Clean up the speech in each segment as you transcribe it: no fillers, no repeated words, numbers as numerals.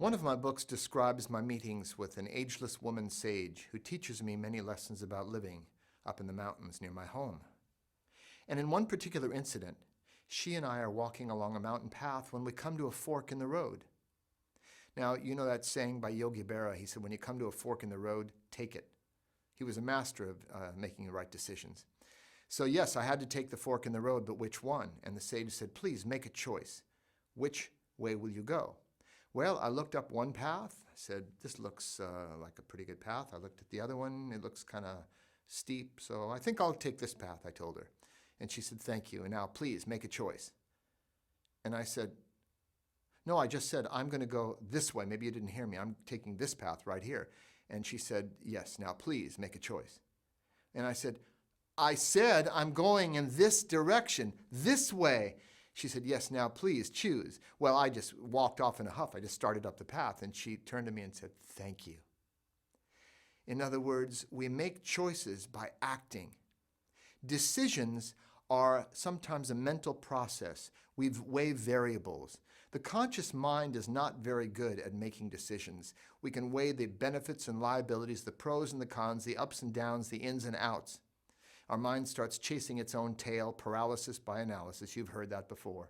One of my books describes my meetings with an ageless woman sage who teaches me many lessons about living up in the mountains near my home. And in one particular incident, she and I are walking along a mountain path when we come to a fork in the road. Now, you know that saying by Yogi Berra. He said, when you come to a fork in the road, take it. He was a master of making the right decisions. So yes, I had to take the fork in the road, but which one? And the sage said, please make a choice. Which way will you go? Well, I looked up one path. I said, this looks like a pretty good path. I looked at the other one. It looks kind of steep. So I think I'll take this path, I told her. And she said, thank you. And now please make a choice. And I said, no, I just said, I'm going to go this way. Maybe you didn't hear me. I'm taking this path right here. And she said, yes, now please make a choice. And I said I'm going in this direction, this way. She said, yes, now please choose. Well, I just walked off in a huff. I just started up the path. And she turned to me and said, thank you. In other words, we make choices by acting. Decisions are sometimes a mental process. We weigh variables. The conscious mind is not very good at making decisions. We can weigh the benefits and liabilities, the pros and the cons, the ups and downs, the ins and outs. Our mind starts chasing its own tail, paralysis by analysis. You've heard that before.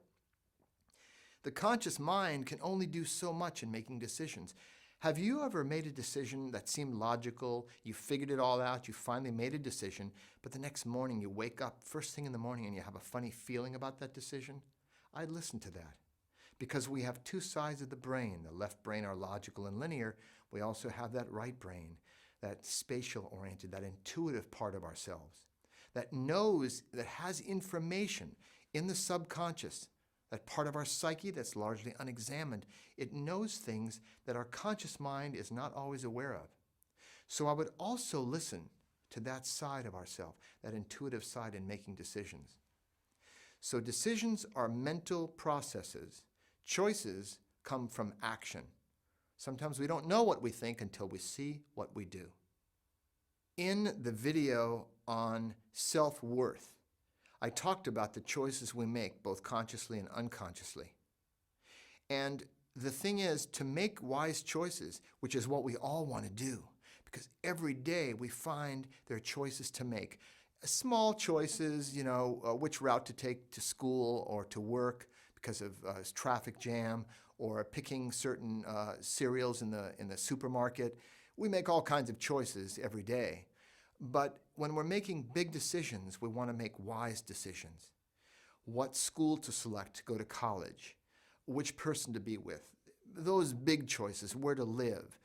The conscious mind can only do so much in making decisions. Have you ever made a decision that seemed logical? You figured it all out, you finally made a decision, but the next morning you wake up first thing in the morning and you have a funny feeling about that decision? I'd listen to that. Because we have two sides of the brain. The left brain are logical and linear. We also have that right brain, that spatial-oriented, that intuitive part of ourselves that knows, that has information in the subconscious, that part of our psyche that's largely unexamined. It knows things that our conscious mind is not always aware of. So I would also listen to that side of ourselves, that intuitive side in making decisions. So decisions are mental processes. Choices come from action. Sometimes we don't know what we think until we see what we do. In the video on self-worth, I talked about the choices we make, both consciously and unconsciously. And the thing is, to make wise choices, which is what we all want to do, because every day we find there are choices to make. Small choices, which route to take to school or to work because of traffic jam, or picking certain cereals in the supermarket. We make all kinds of choices every day. But when we're making big decisions, we want to make wise decisions. What school to select to go to college, which person to be with, those big choices, where to live.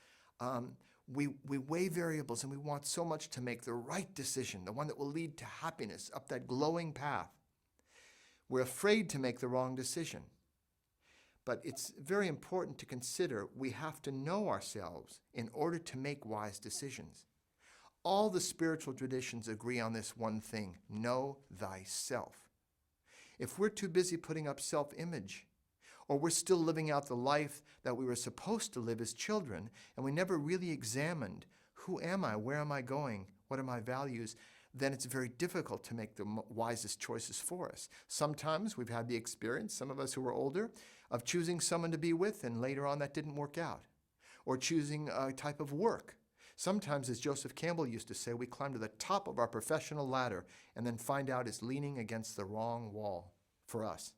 We weigh variables and we want so much to make the right decision, the one that will lead to happiness up that glowing path. We're afraid to make the wrong decision. But it's very important to consider we have to know ourselves in order to make wise decisions. All the spiritual traditions agree on this one thing: know thyself. If we're too busy putting up self-image, or we're still living out the life that we were supposed to live as children, and we never really examined, who am I, where am I going, what are my values, then it's very difficult to make the wisest choices for us. Sometimes we've had the experience, some of us who are older, of choosing someone to be with, and later on that didn't work out. Or choosing a type of work. Sometimes, as Joseph Campbell used to say, we climb to the top of our professional ladder and then find out it's leaning against the wrong wall for us.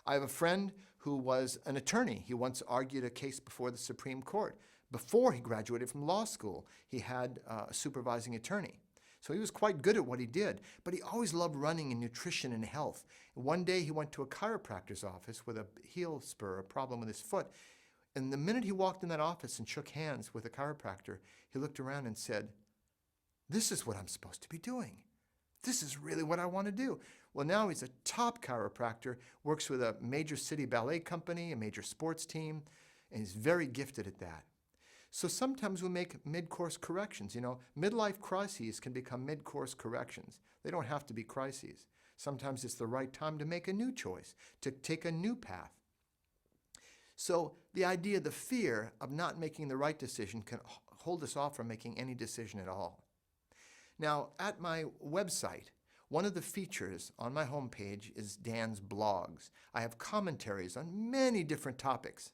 I have a friend who was an attorney. He once argued a case before the Supreme Court. Before he graduated from law school, he had a supervising attorney. So he was quite good at what he did, but he always loved running and nutrition and health. One day he went to a chiropractor's office with a heel spur, a problem with his foot. And the minute he walked in that office and shook hands with a chiropractor, he looked around and said, this is what I'm supposed to be doing. This is really what I want to do. Well, now he's a top chiropractor, works with a major city ballet company, a major sports team, and he's very gifted at that. So sometimes we make mid-course corrections. Midlife crises can become mid-course corrections. They don't have to be crises. Sometimes it's the right time to make a new choice, to take a new path. So the idea, the fear of not making the right decision can hold us off from making any decision at all. Now, at my website, one of the features on my homepage is Dan's blogs. I have commentaries on many different topics.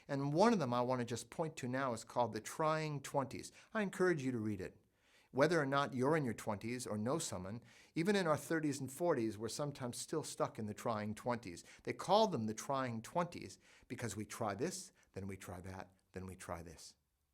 And one of them I want to just point to now is called The Trying Twenties. I encourage you to read it. Whether or not you're in your 20s or know someone, even in our 30s and 40s, we're sometimes still stuck in the trying 20s. They call them the trying 20s because we try this, then we try that, then we try this.